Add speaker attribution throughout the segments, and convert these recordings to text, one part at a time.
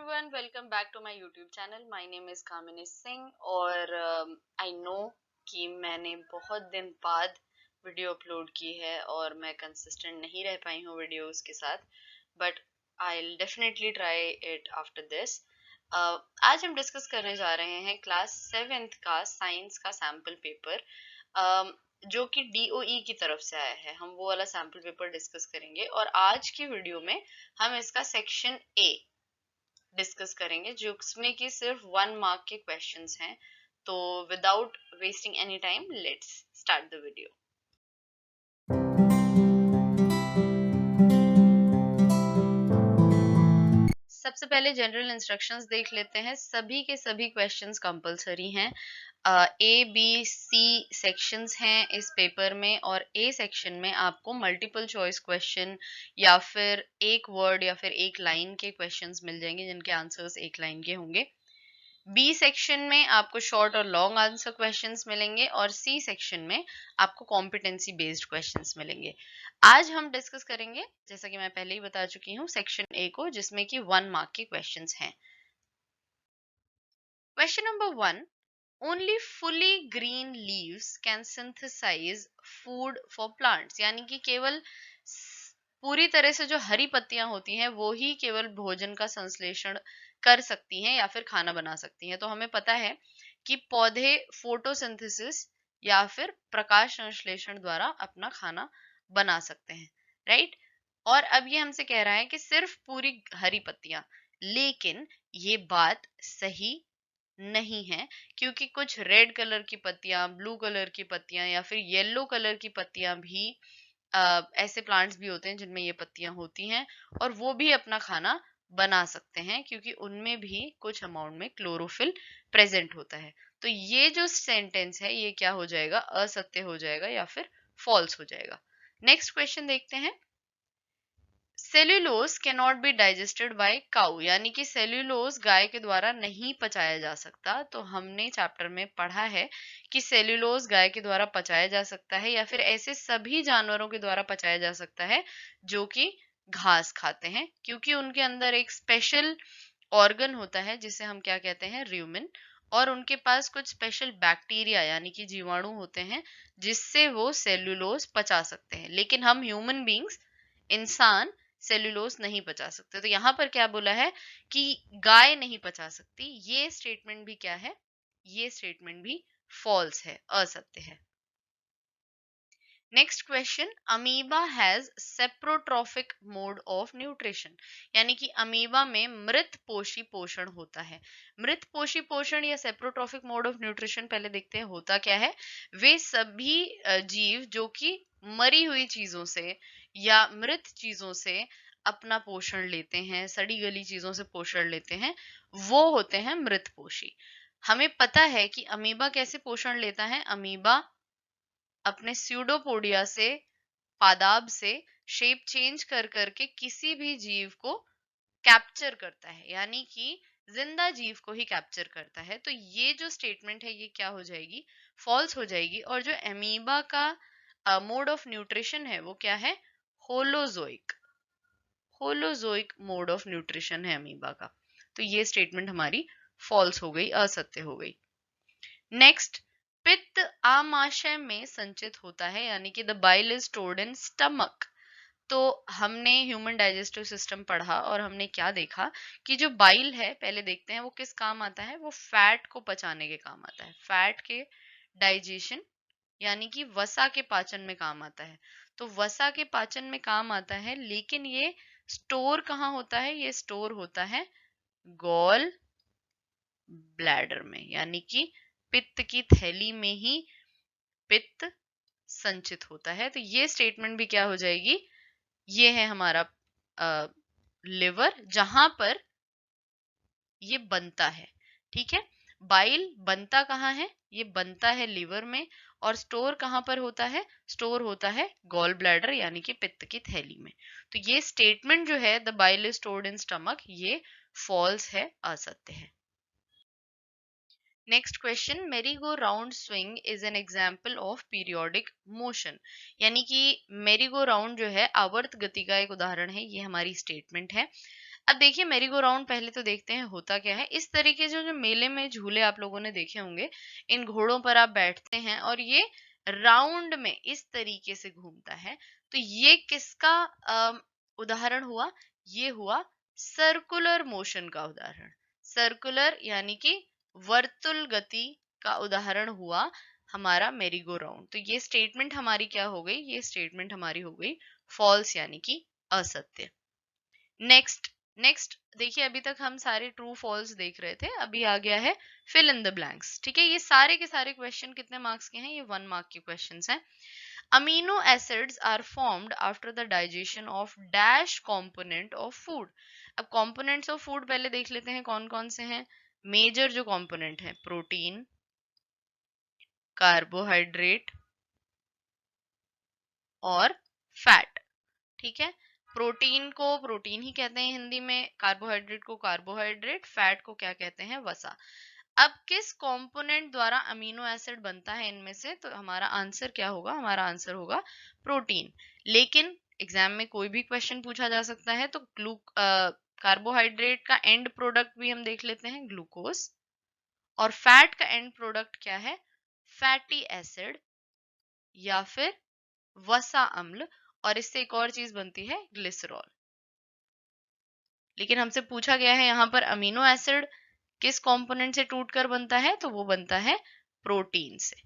Speaker 1: everyone, welcome back to my YouTube channel. My name is कामिनी सिंह और I know कि मैंने बहुत दिन बाद वीडियो अपलोड की है और मैं कंसिस्टेंट नहीं रह पाई हूँ वीडियोस के साथ, but I'll definitely try it after this. आज हम डिस्कस करने जा रहे हैं क्लास 7th का साइंस का सैम्पल पेपर जो कि DOE की तरफ से आया है. हम वो वाला सैम्पल पेपर डिस्कस करेंगे और आज की वीडियो में हम इसका सेक्शन A डिस्कस करेंगे जिसमें कि सिर्फ 1 मार्क के क्वेश्चंस हैं. तो without wasting any time let's start the video. सबसे पहले जनरल इंस्ट्रक्शंस देख लेते हैं. सभी के सभी क्वेश्चंस कंपलसरी हैं. A, B, C सेक्शंस हैं इस पेपर में और A सेक्शन में आपको मल्टीपल चॉइस क्वेश्चन या फिर एक वर्ड या फिर एक लाइन के क्वेश्चंस मिल जाएंगे जिनके आंसर्स एक लाइन के होंगे. B सेक्शन में आपको शॉर्ट और लॉन्ग आंसर क्वेश्चंस मिलेंगे और C सेक्शन में आपको कॉम्पिटेंसी बेस्ड क्वेश्चंस मिलेंगे. आज हम डिस्कस करेंगे, जैसा कि मैं पहले ही बता चुकी हूँ, सेक्शन A को, जिसमें कि 1 मार्क के क्वेश्चंस हैं. Question number 1, only fully green leaves can synthesize food for plants. यानी कि केवल पूरी तरह से जो हरी पत्तियां होती हैं वो ही केवल भोजन का संश्लेषण कर सकती हैं या फिर खाना बना सकती हैं. तो हमें पता है कि पौधे फोटोसिंथेसिस या फिर प्रकाश संश्लेषण द्वारा अपना खाना बना सकते हैं, राइट. और अब ये हमसे कह रहा है कि सिर्फ पूरी हरी पत्तियां, लेकिन ये बात सही नहीं है क्योंकि कुछ रेड कलर की पत्तियां, ब्लू कलर की पत्तियां या फिर येलो कलर की पत्तियां भी ऐसे प्लांट्स भी होते हैं जिनमें ये पत्तियां होती हैं और वो भी अपना खाना बना सकते हैं क्योंकि उनमें भी कुछ अमाउंट में क्लोरोफिल प्रेजेंट होता है. तो ये जो सेंटेंस है ये क्या हो जाएगा, असत्य हो जाएगा या फिर फॉल्स हो जाएगा. नेक्स्ट क्वेश्चन देखते हैं. Cellulose can not be digested by cow. यानी कि सेल्यूलोज गाय के द्वारा नहीं पचाया जा सकता. तो हमने चैप्टर में पढ़ा है कि सेल्यूलोज गाय के द्वारा पचाया जा सकता है या फिर ऐसे सभी जानवरों के द्वारा पचाया जा सकता है जो कि घास खाते हैं, क्योंकि उनके अंदर एक स्पेशल ऑर्गन होता है जिसे हम क्या कहते हैं, र्यूमिन, और उनके पास कुछ स्पेशल बैक्टीरिया यानी कि जीवाणु होते हैं जिससे वो सेल्यूलोज पचा सकते हैं. लेकिन हम ह्यूमन बींग्स, इंसान, सेल्यूलोज नहीं पचा सकते. तो यहाँ पर क्या बोला है कि गाय नहीं पचा सकती. ये स्टेटमेंट भी क्या है, ये स्टेटमेंट भी फॉल्स है, असत्य है. Next question, amoeba has saprotrophic mode of nutrition. यानी कि अमीबा में मृत पोषी पोषण होता है. मृत पोषी पोषण या सेप्रोट्रॉफिक मोड ऑफ न्यूट्रिशन पहले देखते हैं होता क्या है. वे सभी जीव जो कि मरी हुई चीजों से या मृत चीजों से अपना पोषण लेते हैं, सड़ी गली चीजों से पोषण लेते हैं, वो होते हैं मृत पोषी. हमें पता है कि अमीबा कैसे पोषण लेता है. अमीबा अपने स्यूडोपोडिया से, पादाब से शेप चेंज कर करके किसी भी जीव को कैप्चर करता है, यानी कि जिंदा जीव को ही कैप्चर करता है. तो ये जो स्टेटमेंट है ये क्या हो जाएगी, फॉल्स हो जाएगी. और जो एमीबा का मोड ऑफ न्यूट्रिशन है वो क्या है, holozoic. Holozoic mode of nutrition है अमीबा का. तो ये स्टेटमेंट हमारी फॉल्स हो गई, असत्य हो गई. नेक्स्ट, पित्त आमाशय में संचित होता है, यानी कि the bile is stored in stomach. तो हमने ह्यूमन डाइजेस्टिव सिस्टम पढ़ा और हमने क्या देखा कि जो बाइल है, पहले देखते हैं वो किस काम आता है. वो फैट को पचाने के काम आता है, फैट के डाइजेशन यानी कि वसा के पाचन में काम आता है. तो वसा के पाचन में काम आता है, लेकिन ये स्टोर कहाँ होता है, ये स्टोर होता है गॉल ब्लैडर में, यानी कि पित्त की थैली में ही पित्त संचित होता है. तो ये स्टेटमेंट भी क्या हो जाएगी, ये है हमारा लिवर जहां पर ये बनता है. ठीक है, बाइल बनता कहाँ है, ये बनता है लिवर में. और स्टोर कहाँ पर होता है, स्टोर होता है गॉल ब्लैडर यानी कि पित्त की थैली में. तो ये स्टेटमेंट जो है, the bile is stored in stomach, ये फॉल्स है, असत्य है. नेक्स्ट क्वेश्चन, मेरी go round swing is an example of periodic motion. यानी कि मेरी गो राउंड जो है आवर्त गति का एक उदाहरण है, ये हमारी स्टेटमेंट है. अब देखिए मेरी गो राउंड पहले तो देखते हैं होता क्या है। इस तरीके से जो मेले में झूले आप लोगों ने देखे होंगे, इन घोड़ों पर आप बैठते हैं और ये राउंड में इस तरीके से घूमता है। तो ये किसका उदाहरण हुआ? ये हुआ सर्कुलर मोशन का उदाहरण। सर्कुलर यानी कि वर्तुल गति का उदाहरण हुआ हमारा मेरी गो राउंड। तो ये स्टेटमेंट हमारी क्या हो गई? ये स्टेटमेंट हमारी हो गई फॉल्स यानी कि असत्य। नेक्स्ट नेक्स्ट देखिए, अभी तक हम सारे ट्रू फॉल्स देख रहे थे, अभी आ गया है फिल इन द ब्लैंक्स। ठीक है, ये सारे के सारे क्वेश्चन कितने मार्क्स के हैं? ये 1 मार्क के क्वेश्चंस हैं। Amino acids are formed after the digestion of dash component of food. अब कंपोनेंट्स ऑफ फूड पहले देख लेते हैं कौन कौन से हैं। मेजर जो कंपोनेंट है, प्रोटीन, कार्बोहाइड्रेट और फैट। ठीक है, प्रोटीन को प्रोटीन ही कहते हैं हिंदी में, कार्बोहाइड्रेट को कार्बोहाइड्रेट, फैट को क्या कहते हैं? वसा। अब किस कंपोनेंट द्वारा अमीनो एसिड बनता है इनमें से? तो हमारा आंसर क्या होगा? हमारा आंसर होगा प्रोटीन। लेकिन एग्जाम में कोई भी क्वेश्चन पूछा जा सकता है, तो कार्बोहाइड्रेट का एंड प्रोडक्ट भी हम देख लेते हैं, ग्लूकोज। और फैट का एंड प्रोडक्ट क्या है? फैटी एसिड या फिर वसा अम्ल। और इससे एक और चीज बनती है, ग्लिसरॉल। लेकिन हमसे पूछा गया है यहाँ पर अमीनो एसिड किस कंपोनेंट से टूटकर बनता है? तो वो बनता है प्रोटीन से।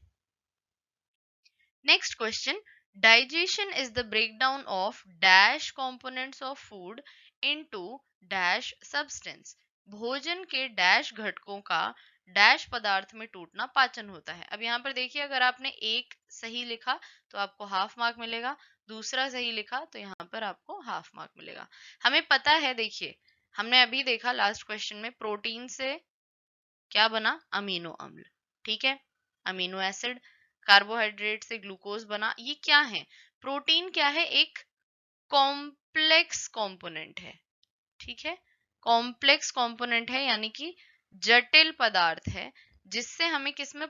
Speaker 1: Next question, digestion is the breakdown of dash components of food into dash substance. भोजन के डैश घटकों का डैश पदार्थ में टूटना पाचन होता है। अब यहाँ पर देखिए, अगर आपने एक सही लिखा तो आपको हाफ मार्क मिलेगा, दूसरा सही लिखा तो यहाँ पर आपको हाफ मार्क मिलेगा। हमें पता है, देखिए हमने अभी देखा लास्ट क्वेश्चन में, प्रोटीन से क्या बना? अमीनो अम्ल। ठीक है, अमीनो एसिड। कार्बोहाइड्रेट से ग्लूकोज बना। ये क्या है? प्रोटीन क्या है? एक कॉम्प्लेक्स कंपोनेंट है। ठीक है, कॉम्प्लेक्स कंपोनेंट है यानी कि जटिल पदार्थ है, जिससे हमें किसमें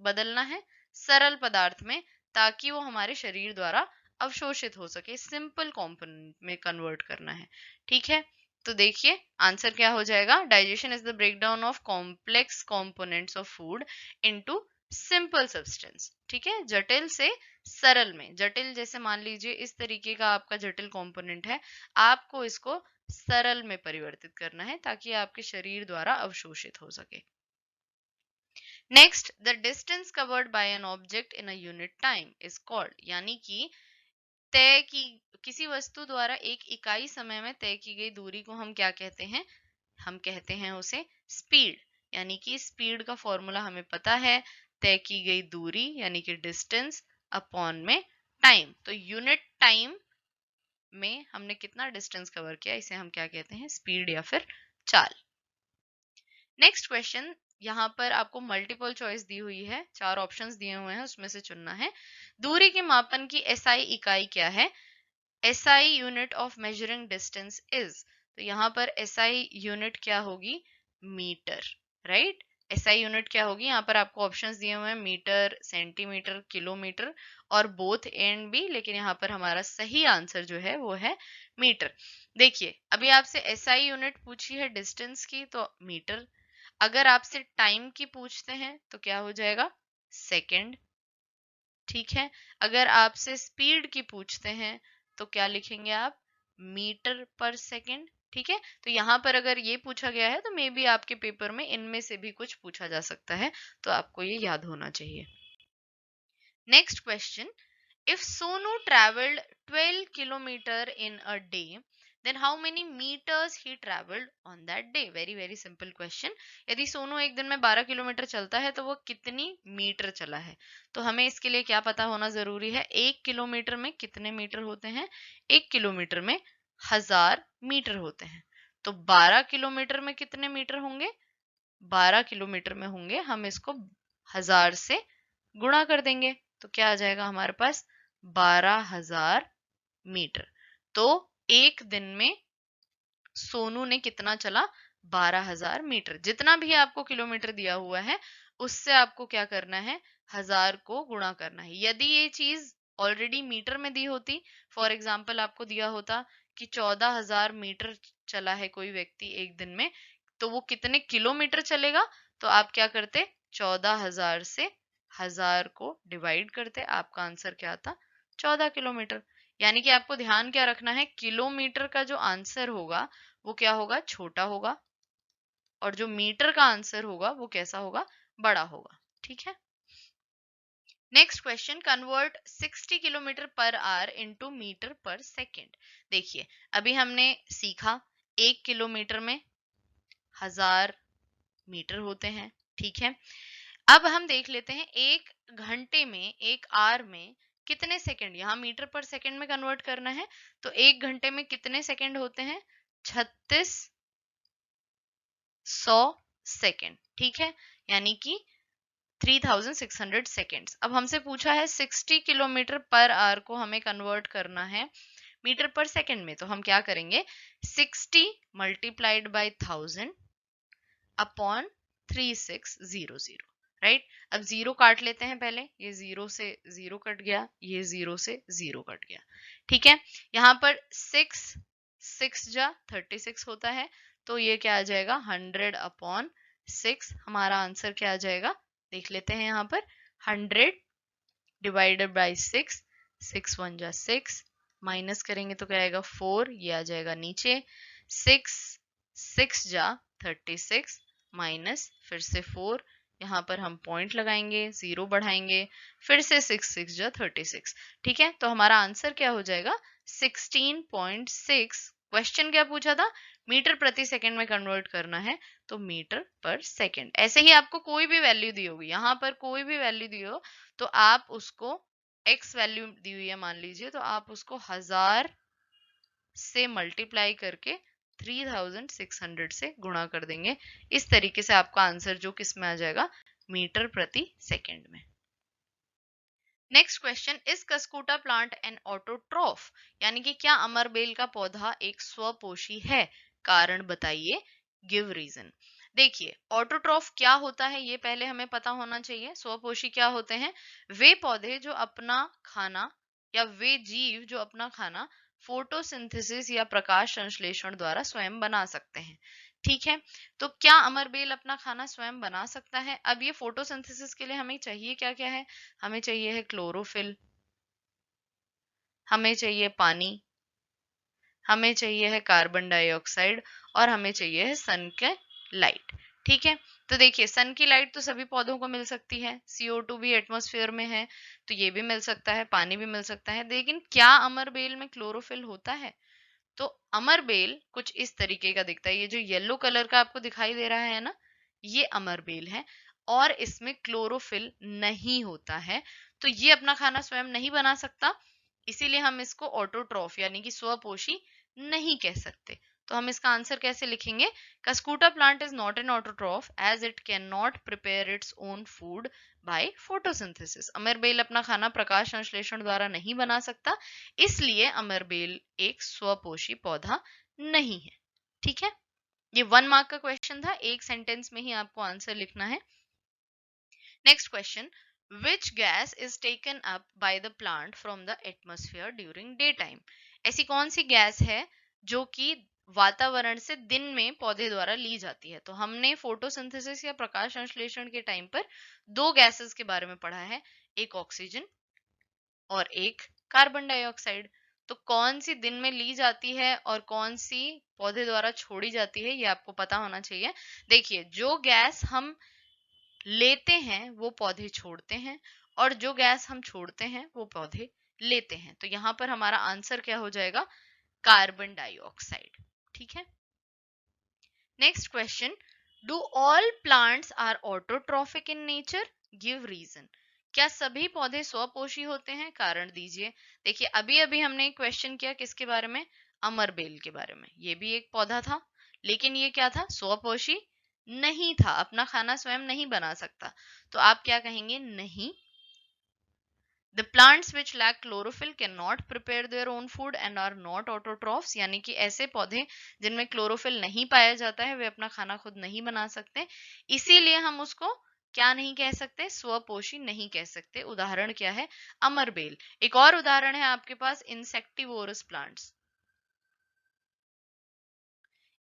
Speaker 1: बदलना है? सरल पदार्थ में, ताकि वो हमारे शरीर द्वारा अवशोषित हो सके, सिंपल कंपोनेंट में कन्वर्ट करना है। ठीक है, तो देखिए आंसर क्या हो जाएगा? Digestion is the breakdown of complex components of food into simple substance. ठीक है, जटिल से सरल में। जटिल जैसे मान लीजिए इस तरीके का आपका जटिल कंपोनेंट है, आपको इसको सरल में परिवर्तित करना है ताकि आपके शरीर द्वारा अवशोषित हो सके। Next, the distance covered by an object in a unit time is called. यानी कि तय की किसी वस्तु द्वारा एक इकाई समय में तय की गई दूरी को हम क्या कहते हैं? हम कहते हैं उसे स्पीड। यानी कि स्पीड का फॉर्मूला हमें पता है, तय की गई दूरी यानी कि डिस्टेंस अपॉन में टाइम। तो यूनिट टाइम में हमने कितना डिस्टेंस कवर किया, इसे हम क्या कहते हैं? स्पीड या फिर चाल। नेक्स्ट क्वेश्चन, यहाँ पर आपको मल्टीपल चॉइस दी हुई है, 4 ऑप्शंस दिए हुए हैं, उसमें से चुनना है। दूरी के मापन की एसआई इकाई क्या है? SI unit of measuring distance is. तो यहाँ पर एसआई यूनिट क्या होगी? मीटर। राइट, एसआई यूनिट क्या होगी? यहाँ पर आपको ऑप्शंस दिए हुए हैं, मीटर, सेंटीमीटर, किलोमीटर और बोथ एंड भी, लेकिन यहाँ पर हमारा सही आंसर जो है वो है मीटर। देखिए अभी आपसे एसआई यूनिट पूछी है डिस्टेंस की, तो मीटर। अगर आपसे टाइम की पूछते हैं तो क्या हो जाएगा? सेकंड। ठीक है, अगर आपसे स्पीड की पूछते हैं तो क्या लिखेंगे आप? मीटर पर सेकंड। ठीक है, तो यहाँ पर अगर ये पूछा गया है तो मे बी आपके पेपर में इनमें से भी कुछ पूछा जा सकता है, तो आपको ये याद होना चाहिए। Next question, if Sonu traveled 12 kilometer in a day, then how many meters he traveled on that day? very simple question. यदि सोनू एक दिन में 12 किलोमीटर चलता है तो वो कितनी मीटर चला है? तो हमें इसके लिए क्या पता होना जरूरी है? 1 किलोमीटर में कितने मीटर होते हैं? 1 किलोमीटर में 1000 मीटर होते हैं। तो 12 किलोमीटर में कितने मीटर होंगे? 12 किलोमीटर में होंगे, हम इसको 1000 से गुणा कर देंगे तो क्या आ जाएगा हमारे पास? 12,000 मीटर। तो एक दिन में सोनू ने कितना चला? 12,000 मीटर। जितना भी आपको किलोमीटर दिया हुआ है उससे आपको क्या करना है? 1000 को गुणा करना है। यदि ये चीज ऑलरेडी मीटर में दी होती, फॉर एग्जाम्पल आपको दिया होता कि 14,000 मीटर चला है कोई व्यक्ति एक दिन में, तो वो कितने किलोमीटर चलेगा? तो आप क्या करते? 14,000 से 1000 को डिवाइड करते, आपका आंसर क्या आता? 14 किलोमीटर। यानी कि आपको ध्यान क्या रखना है, किलोमीटर का जो आंसर होगा वो क्या होगा? छोटा होगा, और जो मीटर का आंसर होगा वो कैसा होगा? बड़ा होगा। ठीक है। Next question, convert 60 kilometre per hour into metre per second. देखिए अभी हमने सीखा 1 किलोमीटर में 1000 मीटर होते हैं। ठीक है। अब हम देख लेते हैं 1 घंटे में, 1 आवर में कितने सेकंड, यहाँ मीटर पर सेकंड में कन्वर्ट करना है, तो 1 घंटे में कितने सेकंड होते हैं? 3600 सेकंड। ठीक है, यानी कि 3600 सेकेंड्स। अब हमसे पूछा है 60 किलोमीटर पर आवर को हमें कन्वर्ट करना है मीटर पर सेकेंड में, तो हम क्या करेंगे? 60 मल्टीप्लाइड बाय 1000 अपॉन 3600, राइट। अब जीरो काट लेते हैं पहले, ये जीरो से जीरो कट गया, ये जीरो से जीरो कट गया। ठीक है, यहाँ पर 6 जा 36 होता है, तो ये क्या आ जाएगा? 100 अपॉन 6। हमारा आंसर क्या आ जाएगा? देख लेते हैं यहाँ पर, 100 डिवाइडेड बाई 6, 6 1 जा 6, माइनस करेंगे तो क्या आएगा? 4, ये आ जाएगा नीचे। 6 जा 36 माइनस फिर से 4, यहाँ पर हम पॉइंट लगाएंगे, जीरो बढ़ाएंगे, फिर से 6 जा 36। ठीक है, तो हमारा आंसर क्या हो जाएगा? 16.6। क्वेश्चन क्या पूछा था? मीटर प्रति सेकंड में कन्वर्ट करना है, तो मीटर पर सेकंड। ऐसे ही आपको कोई भी वैल्यू दी होगी, यहाँ पर कोई भी वैल्यू दी हो तो आप उसको, x वैल्यू दी हुई है मान लीजिए, तो आप उसको 1000 से मल्टीप्लाई करके 3600 से गुणा कर देंगे। इस तरीके से आपका आंसर जो किस में आ जाएगा? मीटर प्रति सेकंड में। Next question, is Cuscuta plant an autotroph, यानी कि क्या अमरबेल का पौधा एक स्वपोषी है? कारण बताइए, गिव रीजन। देखिए ऑटोट्रॉफ क्या होता है ये पहले हमें पता होना चाहिए। स्वपोषी क्या होते हैं? वे पौधे जो अपना खाना, या वे जीव जो अपना खाना फोटोसिंथेसिस या प्रकाश संश्लेषण द्वारा स्वयं बना सकते हैं। ठीक है, तो क्या अमरबेल अपना खाना स्वयं बना सकता है? अब ये फोटोसिंथेसिस के लिए हमें चाहिए क्या क्या है? हमें चाहिए है क्लोरोफिल, हमें चाहिए पानी, हमें चाहिए है कार्बन डाइऑक्साइड, और हमें चाहिए है सन के लाइट। ठीक है, तो देखिए सन की लाइट तो सभी पौधों को मिल सकती है, CO2 भी एटमॉस्फेयर में है, तो ये भी मिल सकता है, पानी भी मिल सकता है, लेकिन क्या अमरबेल में क्लोरोफिल होता है? तो अमरबेल कुछ इस तरीके का दिखता है। ये जो येलो कलर का आपको दिखाई दे रहा है ना, ये अमरबेल है, और इसमें क्लोरोफिल नहीं होता है, तो ये अपना खाना स्वयं नहीं बना सकता। इसीलिए हम इसको ऑटोट्रॉफ यानी कि स्वपोषी नहीं कह सकते। तो हम इसका आंसर कैसे लिखेंगे? Cuscuta plant is not an autotroph as it can not prepare its own food by photosynthesis. अमरबेल अपना खाना प्रकाश संश्लेषण द्वारा नहीं बना सकता, इसलिए अमरबेल एक स्वपोषी पौधा नहीं है। ठीक है, ये 1 मार्क का क्वेश्चन था, एक सेंटेंस में ही आपको आंसर लिखना है। Next question, which gas is taken up by the plant from the atmosphere during day time. ऐसी कौन सी गैस है जो कि वातावरण से दिन में पौधे द्वारा ली जाती है? तो हमने फोटोसिंथेसिस या प्रकाश संश्लेषण के टाइम पर दो गैसेस के बारे में पढ़ा है, एक ऑक्सीजन और एक कार्बन डाइऑक्साइड। तो कौन सी दिन में ली जाती है और कौन सी पौधे द्वारा छोड़ी जाती है, ये आपको पता होना चाहिए। देखिए जो गैस हम लेते हैं वो पौधे छोड़ते हैं, और जो गैस हम छोड़ते हैं वो पौधे लेते हैं। तो यहाँ पर हमारा आंसर क्या हो जाएगा? Carbon dioxide. ठीक है, next question, do all plants are autotrophic in nature, give reason. क्या सभी पौधे स्वपोषी होते हैं? कारण दीजिए। देखिए अभी अभी हमने क्वेश्चन किया किसके बारे में? अमरबेल के बारे में। ये भी एक पौधा था, लेकिन ये क्या था? स्वपोषी नहीं था, अपना खाना स्वयं नहीं बना सकता। तो आप क्या कहेंगे? नहीं। The plants which lack chlorophyll cannot prepare their own food and are not autotrophs, यानी कि ऐसे पौधे जिनमें क्लोरोफिल नहीं पाया जाता है वे अपना खाना खुद नहीं बना सकते, इसीलिए हम उसको क्या नहीं कह सकते? स्वपोषी नहीं कह सकते। उदाहरण क्या है? अमरबेल। एक और उदाहरण है आपके पास, इंसेक्टिवोरस प्लांट्स।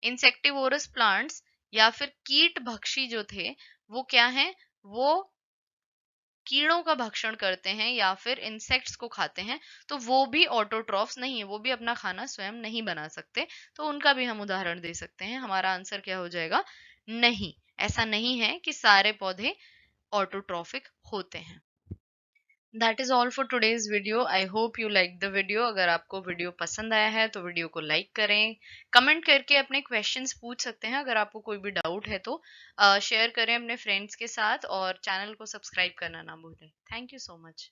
Speaker 1: इंसेक्टिवोरस प्लांट्स या फिर कीट भक्षी जो थे वो क्या है, वो कीड़ों का भक्षण करते हैं या फिर इंसेक्ट्स को खाते हैं, तो वो भी ऑटोट्रॉफ्स नहीं है, वो भी अपना खाना स्वयं नहीं बना सकते। तो उनका भी हम उदाहरण दे सकते हैं। हमारा आंसर क्या हो जाएगा? नहीं। ऐसा नहीं है कि सारे पौधे ऑटोट्रॉफिक होते हैं। That is all for today's video. I hope you like the video. अगर आपको वीडियो पसंद आया है तो वीडियो को लाइक करें, कमेंट करके अपने क्वेश्चंस पूछ सकते हैं। अगर आपको कोई भी डाउट है तो शेयर करें अपने फ्रेंड्स के साथ, और चैनल को सब्सक्राइब करना ना भूलें। Thank you so much.